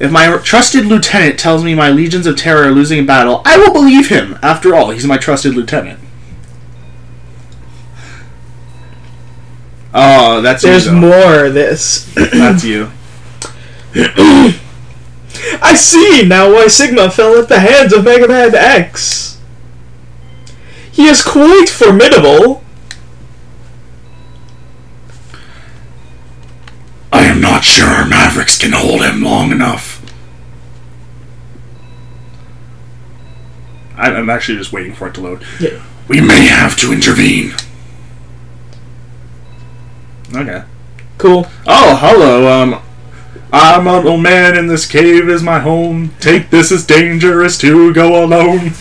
If my trusted lieutenant tells me my legions of terror are losing a battle, I will believe him. After all, he's my trusted lieutenant. Oh, that's There's you, though. more of this. That's you. I see now why Sigma fell at the hands of Megaman X. He is quite formidable. I am not sure our Mavericks can hold him long enough. I'm actually just waiting for it to load. Yeah. We may have to intervene. Okay. Cool. Oh, hello, I'm an old man and this cave is my home. Take this, it's dangerous to go alone.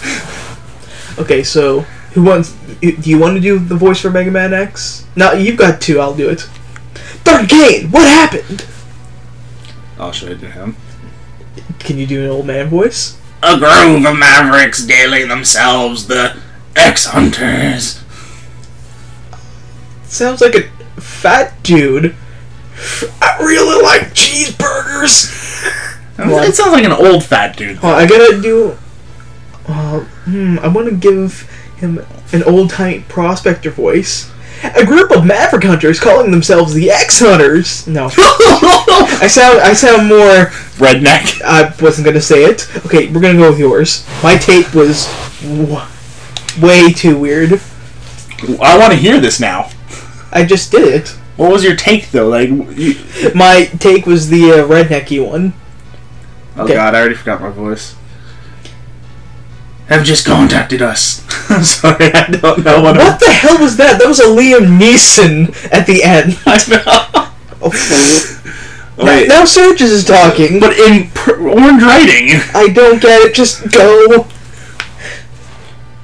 Okay, so who wants? Do you want to do the voice for Mega Man X? No, you've got two. I'll do it. Dr. Kane, what happened? Oh, should I do him? Can you do an old man voice? A grove of Mavericks dealing themselves the X-Hunters. Sounds like a fat dude. I really like cheeseburgers. It sounds like an old fat dude. I gotta do. I want to give him an old-time prospector voice. A group of Maverick hunters calling themselves the X-Hunters. No, I sound more redneck. I wasn't gonna say it. Okay, we're gonna go with yours. My take was way too weird. I want to hear this now. I just did it. What was your take, though? Like, my take was the rednecky one. Oh Okay. God, I already forgot my voice. Have just contacted us. I'm sorry, I don't know What the hell was that? That was a Liam Neeson at the end. I know. Oh. Now Surges is talking. But in orange writing. I don't get it. Just go.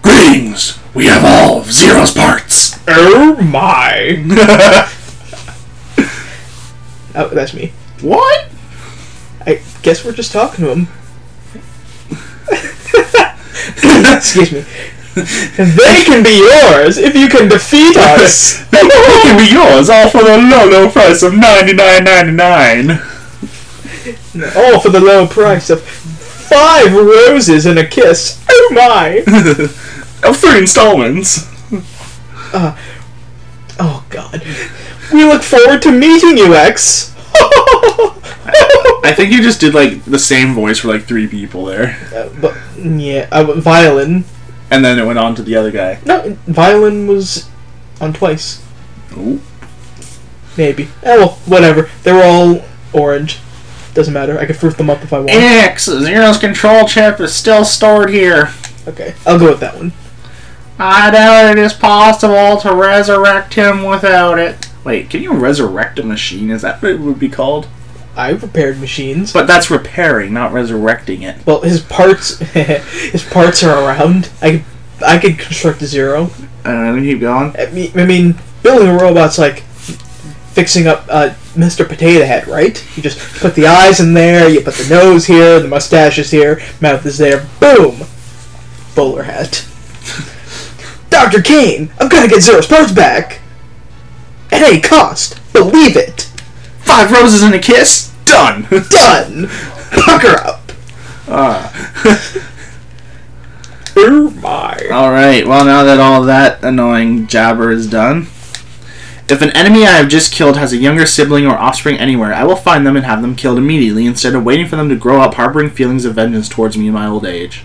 Greetings. We have all of Zero's parts. Oh my. Oh, that's me. What? I guess we're just talking to him. Excuse me. They can be yours if you can defeat us. They can be yours, all for the low price of $99.99. All for the low price of 5 roses and a kiss. Oh my. Of 3 installments. Oh God. We look forward to meeting you, X. I think you just did like the same voice for like 3 people there. But yeah, Violin. And then it went on to the other guy. No, Violin was on twice. Ooh. Maybe. Oh well, whatever. They were all orange. Doesn't matter. I can fruit them up if I want. X, Zero's control chip is still stored here. Okay, I'll go with that one. I doubt it is possible to resurrect him without it. Wait, can you resurrect a machine? Is that what it would be called? I've repaired machines. But that's repairing, not resurrecting it. Well, his parts are around. I could construct a Zero. Let me keep going. I mean, building a robot's like fixing up Mr. Potato Head, right? You just put the eyes in there, you put the nose here, the mustache is here, mouth is there, boom! Bowler hat. Dr. Kane, I've got to get Zero's parts back! At any cost, believe it! 5 roses and a kiss? Done! Done! Pucker up! Oh my. Alright, well now that all that annoying jabber is done, if an enemy I have just killed has a younger sibling or offspring anywhere, I will find them and have them killed immediately instead of waiting for them to grow up harboring feelings of vengeance towards me in my old age.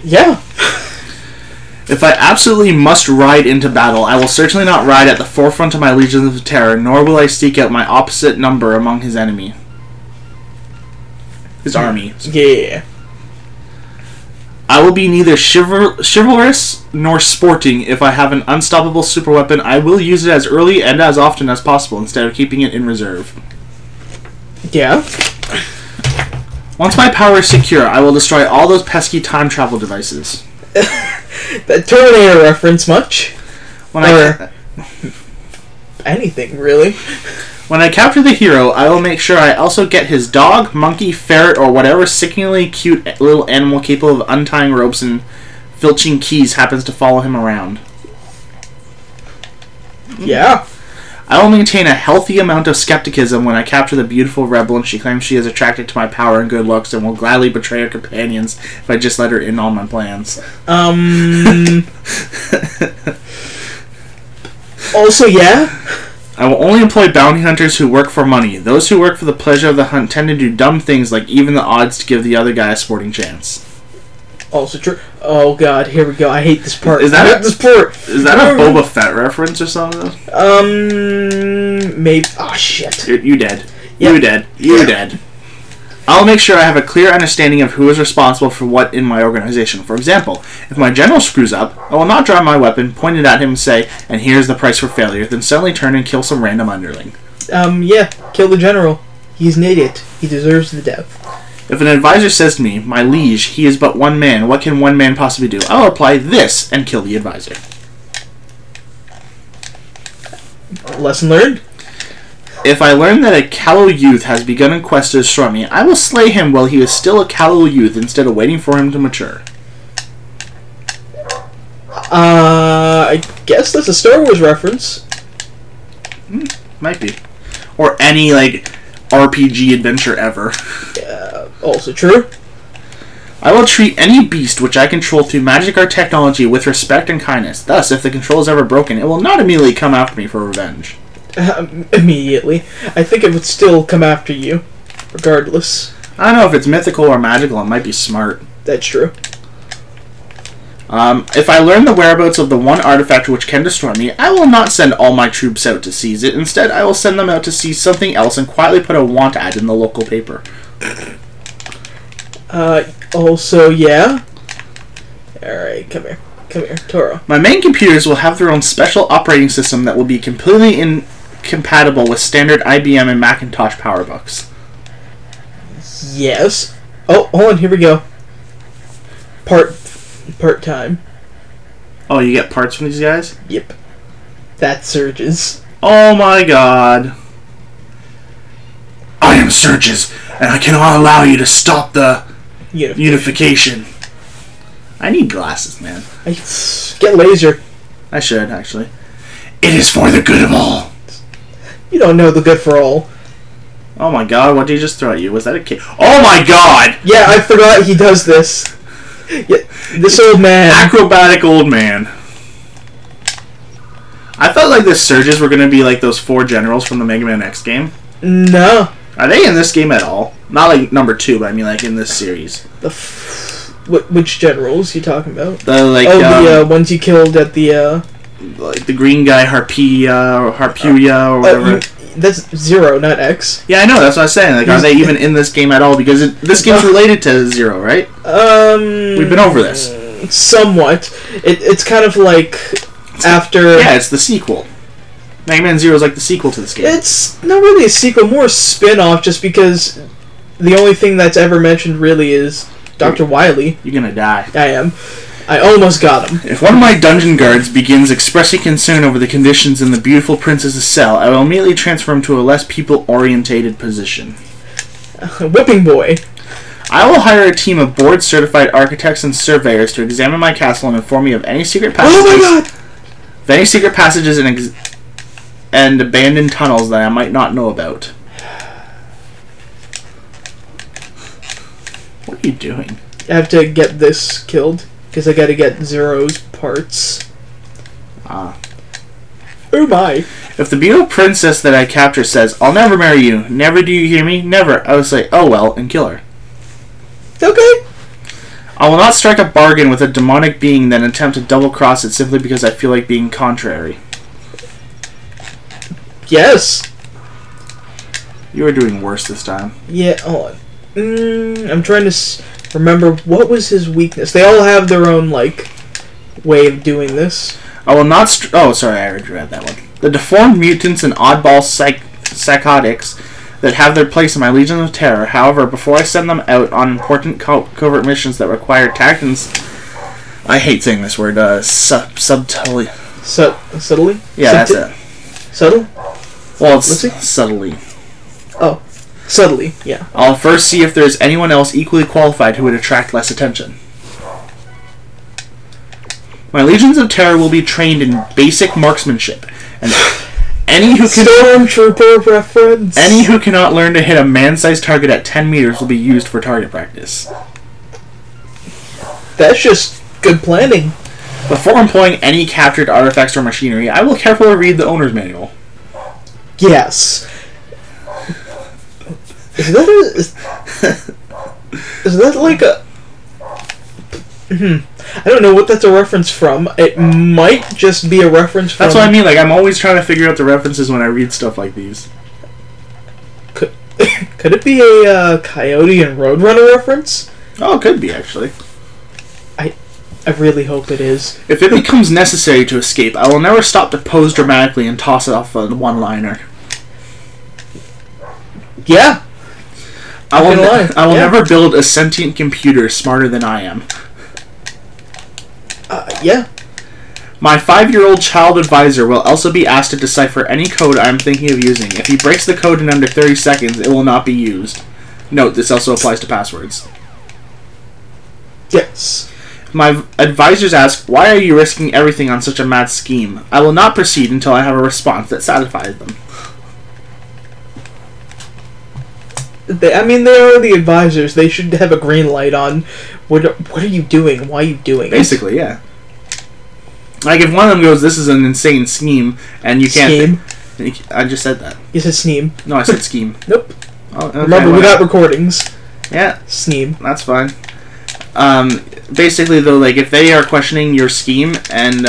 Yeah. If I absolutely must ride into battle, I will certainly not ride at the forefront of my legions of terror, nor will I seek out my opposite number among his enemy. His army. Yeah. I will be neither chivalrous nor sporting. If I have an unstoppable superweapon, I will use it as early and as often as possible instead of keeping it in reserve. Yeah. Once my power is secure, I will destroy all those pesky time travel devices. That Terminator reference much? Or anything, really. When I capture the hero, I will make sure I also get his dog, monkey, ferret, or whatever sickeningly cute little animal capable of untying ropes and filching keys happens to follow him around. Yeah. I will maintain a healthy amount of skepticism when I capture the beautiful rebel and she claims she is attracted to my power and good looks and will gladly betray her companions if I just let her in on my plans. Also, yeah? I will only employ bounty hunters who work for money. Those who work for the pleasure of the hunt tend to do dumb things like even the odds to give the other guy a sporting chance. Also true. Oh god, here we go. I hate this part. Is that I hate this part? Is that a Boba Fett reference or something? Maybe. Oh shit. You dead. Yep. You dead. You dead. I'll make sure I have a clear understanding of who is responsible for what in my organization. For example, if my general screws up, I will not draw my weapon, point it at him and say, and here's the price for failure, then suddenly turn and kill some random underling. Yeah, kill the general. He's an idiot. He deserves the death. If an advisor says to me, my liege, he is but one man, what can one man possibly do? I'll apply this and kill the advisor. Lesson learned? If I learn that a callow youth has begun a quest to destroy me, I will slay him while he is still a callow youth instead of waiting for him to mature. I guess that's a Star Wars reference. Might be. Or any, like, RPG adventure ever. Also true. I will treat any beast which I control through magic or technology with respect and kindness. Thus, if the control is ever broken, it will not immediately come after me for revenge. Immediately. I think it would still come after you, regardless. I don't know if it's mythical or magical, it might be smart. That's true. If I learn the whereabouts of the one artifact which can destroy me, I will not send all my troops out to seize it. Instead, I will send them out to seize something else and quietly put a want ad in the local paper. Also, yeah. Alright, come here. Come here, Toro. My main computers will have their own special operating system that will be completely incompatible with standard IBM and Macintosh PowerBooks. Yes. Oh, hold on, here we go. Part time. Oh, you get parts from these guys? Yep. That Surges. Oh my god. I am Surges, and I cannot allow you to stop the unification. I need glasses, man. Get laser. I should, actually. It is for the good of all. You don't know the good for all. Oh my god, what did he just throw at you? Was that a kid? Oh my god! Yeah, I forgot he does this. Yeah, this old man. Acrobatic old man. I felt like the Surges were going to be like those 4 generals from the Mega Man X game. No. Are they in this game at all? Not like number 2, but I mean like in this series. Which generals you talking about? The ones you killed at the like the green guy, Harpuya or whatever. That's Zero, not X. Yeah, I know. That's what I was saying. Like, are they even in this game at all? Because this game's related to Zero, right? We've been over this. Somewhat. It's kind of like after. Yeah, it's the sequel. Mega Man Zero is like the sequel to this game. It's not really a sequel, more a spin-off, just because the only thing that's ever mentioned really is Dr. Wily. You're gonna die. I am. I almost got him. If one of my dungeon guards begins expressing concern over the conditions in the beautiful princess's cell, I will immediately transfer him to a less people-orientated position. Whipping boy. I will hire a team of board-certified architects and surveyors to examine my castle and inform me of any secret passages. Oh my god! Of any secret passages and abandoned tunnels that I might not know about. What are you doing? I have to get this killed. Because I gotta get Zero's parts. Ah. Oh my. If the beautiful princess that I capture says, I'll never marry you, never, do you hear me? Never, I will say, oh well, and kill her. Okay. I will not strike a bargain with a demonic being then attempt to double-cross it simply because I feel like being contrary. Yes. You are doing worse this time. Yeah, hold on. I'm trying to remember, what was his weakness? They all have their own, like, way of doing this. I will not oh, sorry, I already read that one. The deformed mutants and oddball psychotics that have their place in my Legion of Terror. However, before I send them out on important covert missions that require tact and... I hate saying this word, subtly. Subtly? Yeah, that's it. Subtle? Well, it's subtly. Oh. Subtly, yeah. I'll first see if there's anyone else equally qualified who would attract less attention. My Legions of Terror will be trained in basic marksmanship, and Any who can Stormtrooper reference. Any who cannot learn to hit a man-sized target at 10 meters will be used for target practice. That's just good planning. Before employing any captured artifacts or machinery, I will carefully read the owner's manual. Yes. Is that like a... I don't know what that's a reference from. It might just be a reference from... That's what I mean. Like, I'm always trying to figure out the references when I read stuff like these. Could it be a Coyote and Roadrunner reference? Oh, it could be, actually. I really hope it is. If it becomes necessary to escape, I will never stop to pose dramatically and toss off a one-liner. Yeah. I will never build a sentient computer smarter than I am. Yeah. My 5-year-old child advisor will also be asked to decipher any code I am thinking of using. If he breaks the code in under 30 seconds, it will not be used. Note, this also applies to passwords. Yes. My advisors ask, why are you risking everything on such a mad scheme? I will not proceed until I have a response that satisfies them. They are the advisors. They should have a green light on. What are you doing? Why are you doing Basically, yeah. Like, if one of them goes, this is an insane scheme, and you can't... Scheme? I just said that. You said scheme. No, I said scheme. Nope. Oh, okay, remember, we got recordings. Yeah. Scheme. That's fine. Basically, though, like, if they are questioning your scheme, and,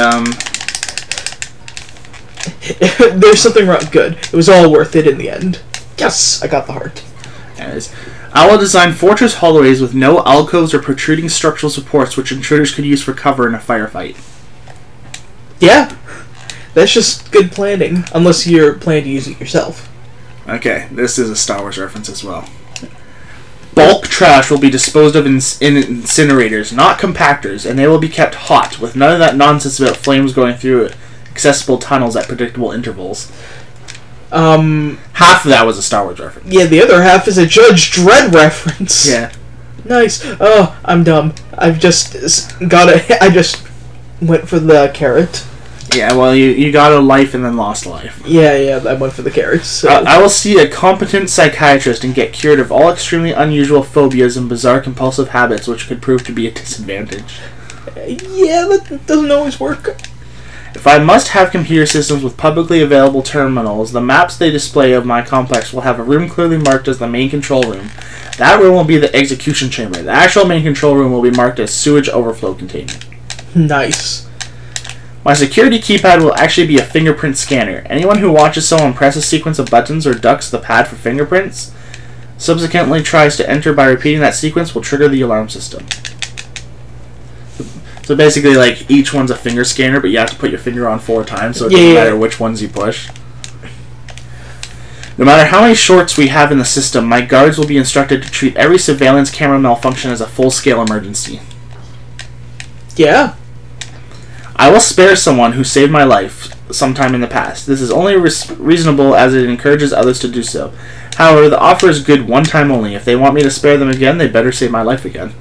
there's something wrong. Good. It was all worth it in the end. Yes! I got the heart. Anyways, I will design fortress hallways with no alcoves or protruding structural supports which intruders could use for cover in a firefight. Yeah. That's just good planning. Unless you're planning to use it yourself. Okay, this is a Star Wars reference as well. Bulk trash will be disposed of in incinerators, not compactors, and they will be kept hot, with none of that nonsense about flames going through accessible tunnels at predictable intervals. Half of that was a Star Wars reference. Yeah, the other half is a Judge Dredd reference. Yeah. Nice. Oh, I'm dumb. I just went for the carrot. Yeah, well, you got a life and then lost a life. Yeah, I went for the carrots. So. I will see a competent psychiatrist and get cured of all extremely unusual phobias and bizarre compulsive habits which could prove to be a disadvantage. Yeah, that doesn't always work. If I must have computer systems with publicly available terminals, the maps they display of my complex will have a room clearly marked as the main control room. That room will be the execution chamber. The actual main control room will be marked as sewage overflow container. Nice. My security keypad will actually be a fingerprint scanner. Anyone who watches someone press a sequence of buttons or ducks the pad for fingerprints, subsequently tries to enter by repeating that sequence, will trigger the alarm system. So basically, like, each one's a finger scanner, but you have to put your finger on 4 times, so it doesn't matter which ones you push. No matter how many shorts we have in the system, my guards will be instructed to treat every surveillance camera malfunction as a full-scale emergency. Yeah. I will spare someone who saved my life sometime in the past. This is only reasonable as it encourages others to do so. However, the offer is good one time only. If they want me to spare them again, they better save my life again.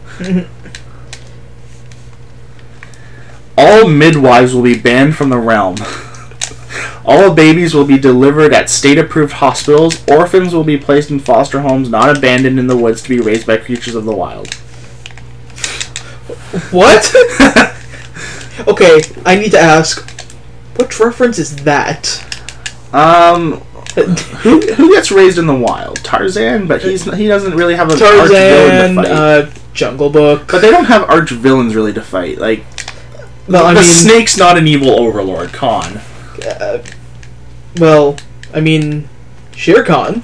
All midwives will be banned from the realm. All babies will be delivered at state-approved hospitals. Orphans will be placed in foster homes, not abandoned in the woods to be raised by creatures of the wild. What? Okay, I need to ask, which reference is that? Who gets raised in the wild? Tarzan, but he doesn't really have a Tarzan, arch villain to fight. Jungle Book. But they don't have arch villains really to fight. Like, the snake's not an evil overlord, Khan. Well, I mean, Shere Khan.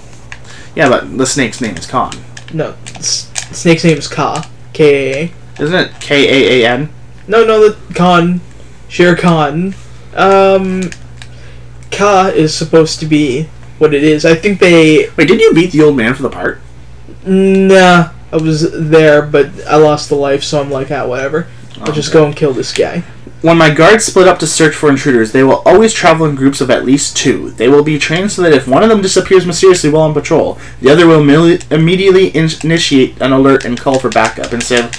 Yeah, but the snake's name is Khan. No, the snake's name is Ka. K-A-A. Isn't it K-A-A-N? No, the Khan. Shere Khan. Ka is supposed to be what it is. I think they... Wait, did you beat the old man for the part? Nah, I was there, but I lost the life, so I'm like, whatever. I'll just go and kill this guy. When my guards split up to search for intruders, they will always travel in groups of at least 2. They will be trained so that if one of them disappears mysteriously while on patrol, the other will immediately initiate an alert and call for backup instead of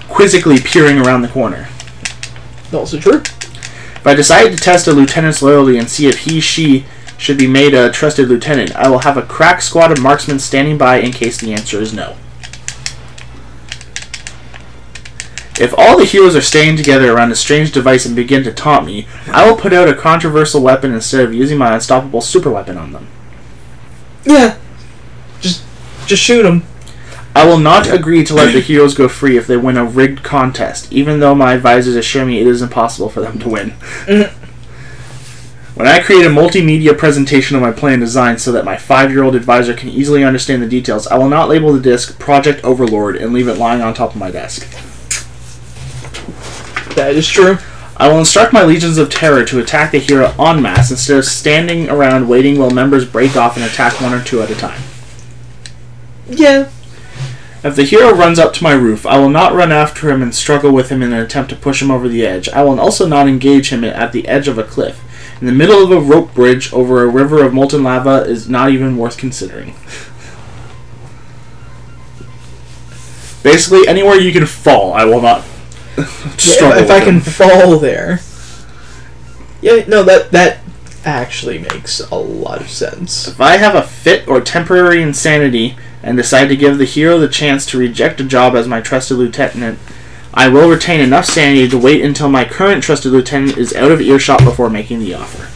quizzically peering around the corner. Also true. If I decide to test a lieutenant's loyalty and see if he/she should be made a trusted lieutenant. I will have a crack squad of marksmen standing by in case the answer is no. If all the heroes are staying together around a strange device and begin to taunt me, I will put out a controversial weapon instead of using my unstoppable super weapon on them. Yeah. Just shoot them. I will not agree to let the heroes go free if they win a rigged contest, even though my advisors assure me it is impossible for them to win. When I create a multimedia presentation of my plan designed so that my 5-year-old advisor can easily understand the details, I will not label the disc Project Overlord and leave it lying on top of my desk. That is true. I will instruct my legions of terror to attack the hero en masse instead of standing around waiting while members break off and attack 1 or 2 at a time. Yeah. If the hero runs up to my roof, I will not run after him and struggle with him in an attempt to push him over the edge. I will also not engage him at the edge of a cliff. In the middle of a rope bridge over a river of molten lava is not even worth considering. Basically, anywhere you can fall, I will not struggle if I can fall there. Yeah, no, that actually makes a lot of sense. If I have a fit or temporary insanity and decide to give the hero the chance to reject a job as my trusted lieutenant, I will retain enough sanity to wait until my current trusted lieutenant is out of earshot before making the offer.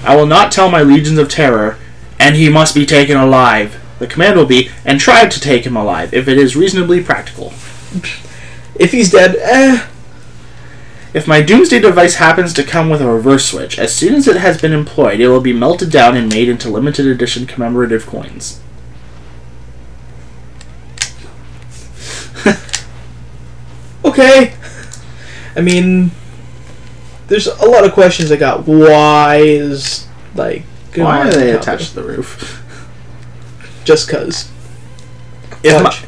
I will not tell my legions of terror, and he must be taken alive. The command will be, and try to take him alive, if it is reasonably practical. If he's dead, If my doomsday device happens to come with a reverse switch, as soon as it has been employed, it will be melted down and made into limited edition commemorative coins. Okay. I mean, there's a lot of questions I got. Why is, like... Why are they attached to the roof? Just cause.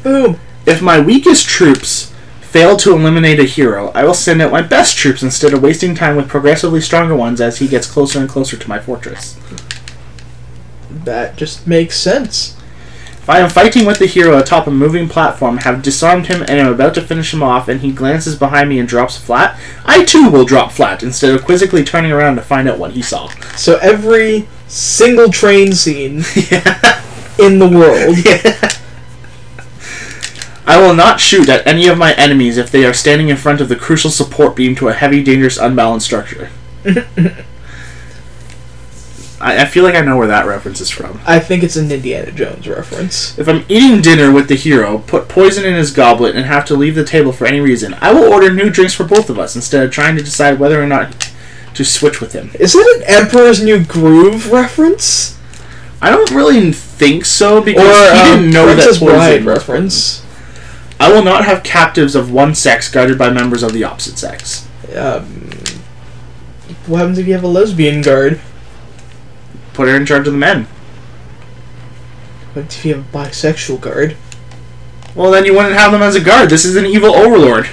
Boom. If my weakest troops fail to eliminate a hero, I will send out my best troops instead of wasting time with progressively stronger ones as he gets closer and closer to my fortress. That just makes sense. If I am fighting with the hero atop a moving platform, have disarmed him, and am about to finish him off, and he glances behind me and drops flat, I too will drop flat, instead of quizzically turning around to find out what he saw. So every single train scene in the world. Yeah. I will not shoot at any of my enemies if they are standing in front of the crucial support beam to a heavy, dangerous, unbalanced structure. I feel like I know where that reference is from. I think it's an Indiana Jones reference. If I'm eating dinner with the hero, put poison in his goblet, and have to leave the table for any reason, I will order new drinks for both of us instead of trying to decide whether or not to switch with him. Is that an Emperor's New Groove reference? I don't really think so, because he didn't know that poison Bride was reference. I will not have captives of one sex guarded by members of the opposite sex. What happens if you have a lesbian guard? Put her in charge of the men. What if you have a bisexual guard? Well, then you wouldn't have them as a guard. This is an evil overlord.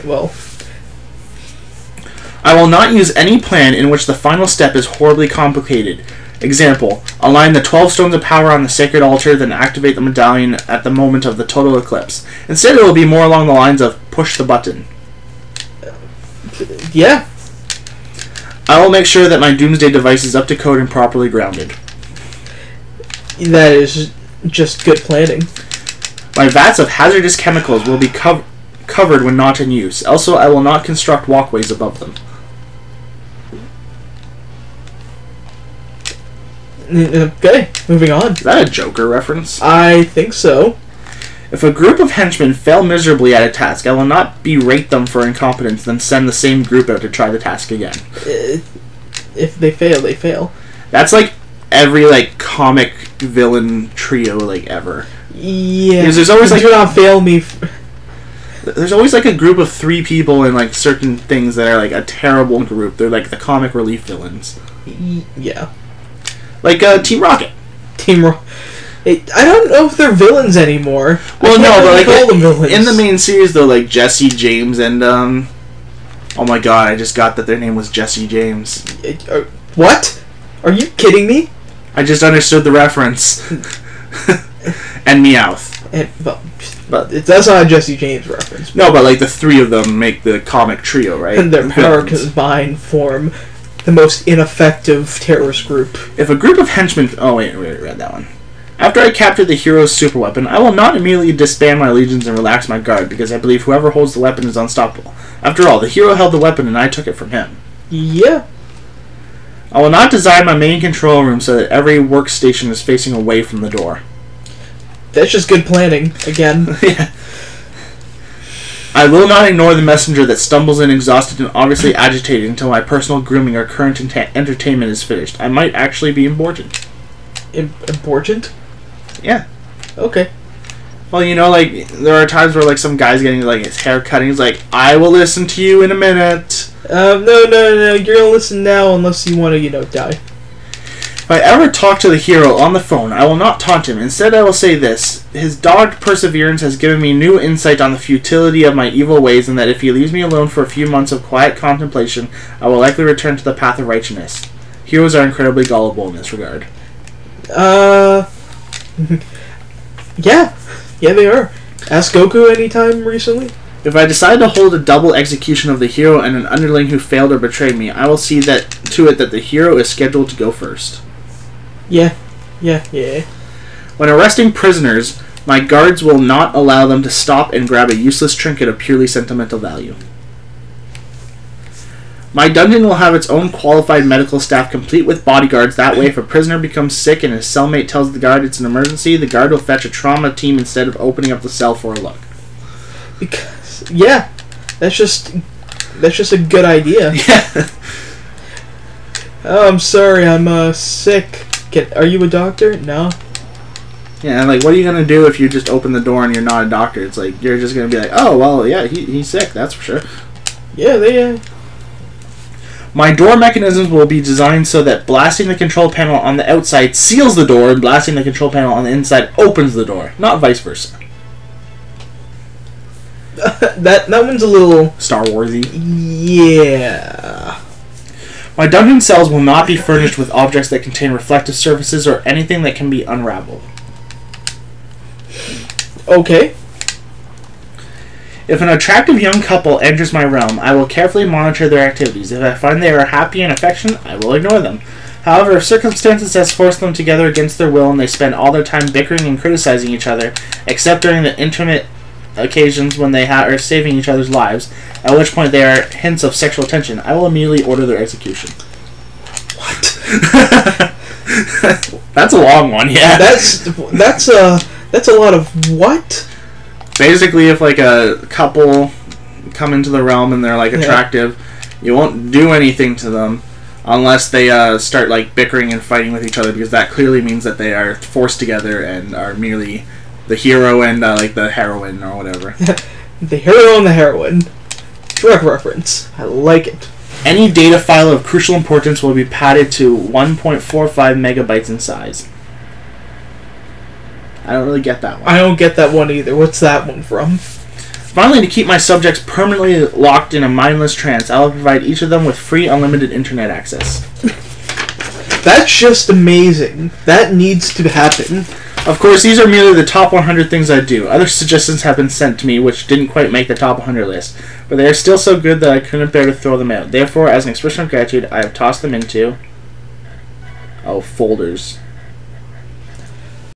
Well, I will not use any plan in which the final step is horribly complicated. Example, align the 12 stones of power on the sacred altar, then activate the medallion at the moment of the total eclipse. Instead, it will be more along the lines of push the button. Yeah. I will make sure that my doomsday device is up to code and properly grounded. That is just good planning. My vats of hazardous chemicals will be covered when not in use. Also, I will not construct walkways above them. Okay, moving on. Is that a Joker reference? I think so. If a group of henchmen fail miserably at a task, I will not berate them for incompetence, then send the same group out to try the task again. If they fail, they fail. That's like every comic villain trio ever. Yeah. Because there's always do not fail me. There's always a group of 3 people in certain things that are a terrible group. They're the comic relief villains. Yeah. Like Team Rocket. I don't know if they're villains anymore. Well, no, but call them villains. In the main series, though, Jesse James and oh my god, I just got that their name was Jesse James. What? Are you kidding me? I just understood the reference. And Meowth. But that's not a Jesse James reference. No, but the 3 of them make the comic trio, right? And their power combined form the most ineffective terrorist group. If a group of henchmen... Oh, wait, we already read that one. After I capture the hero's superweapon, I will not immediately disband my legions and relax my guard, because I believe whoever holds the weapon is unstoppable. After all, the hero held the weapon and I took it from him. Yeah. I will not design my main control room so that every workstation is facing away from the door. That's just good planning, again. Yeah. I will not ignore the messenger that stumbles in exhausted and obviously agitated until my personal grooming or current entertainment is finished. I might actually be important. Important? Yeah. Okay. Well, you know, like, there are times where, like, some guy's getting, like, his hair cut and he's like, I will listen to you in a minute. No, you're gonna listen now unless you want to, die. If I ever talk to the hero on the phone, I will not taunt him. Instead, I will say this. His dogged perseverance has given me new insight on the futility of my evil ways, and that if he leaves me alone for a few months of quiet contemplation, I will likely return to the path of righteousness. Heroes are incredibly gullible in this regard. Yeah. Yeah, they are. Ask Goku anytime recently? If I decide to hold a double execution of the hero and an underling who failed or betrayed me, I will see to it that the hero is scheduled to go first. Yeah. When arresting prisoners, my guards will not allow them to stop and grab a useless trinket of purely sentimental value. My dungeon will have its own qualified medical staff complete with bodyguards. That way, if a prisoner becomes sick and his cellmate tells the guard it's an emergency, the guard will fetch a trauma team instead of opening up the cell for a look. Because, yeah, that's just a good idea. Yeah. Oh, I'm sorry, I'm sick. Are you a doctor? No. Yeah, like, what are you gonna do if you just open the door and you're not a doctor? It's like you're just gonna be like, oh well, yeah, he's sick, that's for sure. Yeah, My door mechanisms will be designed so that blasting the control panel on the outside seals the door and blasting the control panel on the inside opens the door, not vice versa. that one's a little Star Warsy. Yeah. My dungeon cells will not be furnished with objects that contain reflective surfaces or anything that can be unraveled. Okay. If an attractive young couple enters my realm, I will carefully monitor their activities. If I find they are happy and affectionate, I will ignore them. However, if circumstances has forced them together against their will and they spend all their time bickering and criticizing each other, except during the intimate occasions when they are saving each other's lives, at which point there are hints of sexual tension, I will immediately order their execution. What? That's a long one, yeah. That's a lot of what? Basically, if like a couple come into the realm and they're like attractive, you won't do anything to them unless they start like bickering and fighting with each other, because that clearly means that they are forced together and are merely the hero and like the heroine or whatever. The hero and the heroine. Direct reference. I like it. Any data file of crucial importance will be padded to 1.45 megabytes in size. I don't really get that one. I don't get that one either. What's that one from? Finally, to keep my subjects permanently locked in a mindless trance, I will provide each of them with free unlimited internet access. That's just amazing. That needs to happen. Of course, these are merely the top 100 things I do. Other suggestions have been sent to me which didn't quite make the top 100 list, but they are still so good that I couldn't bear to throw them out. Therefore, as an expression of gratitude, I have tossed them into folders.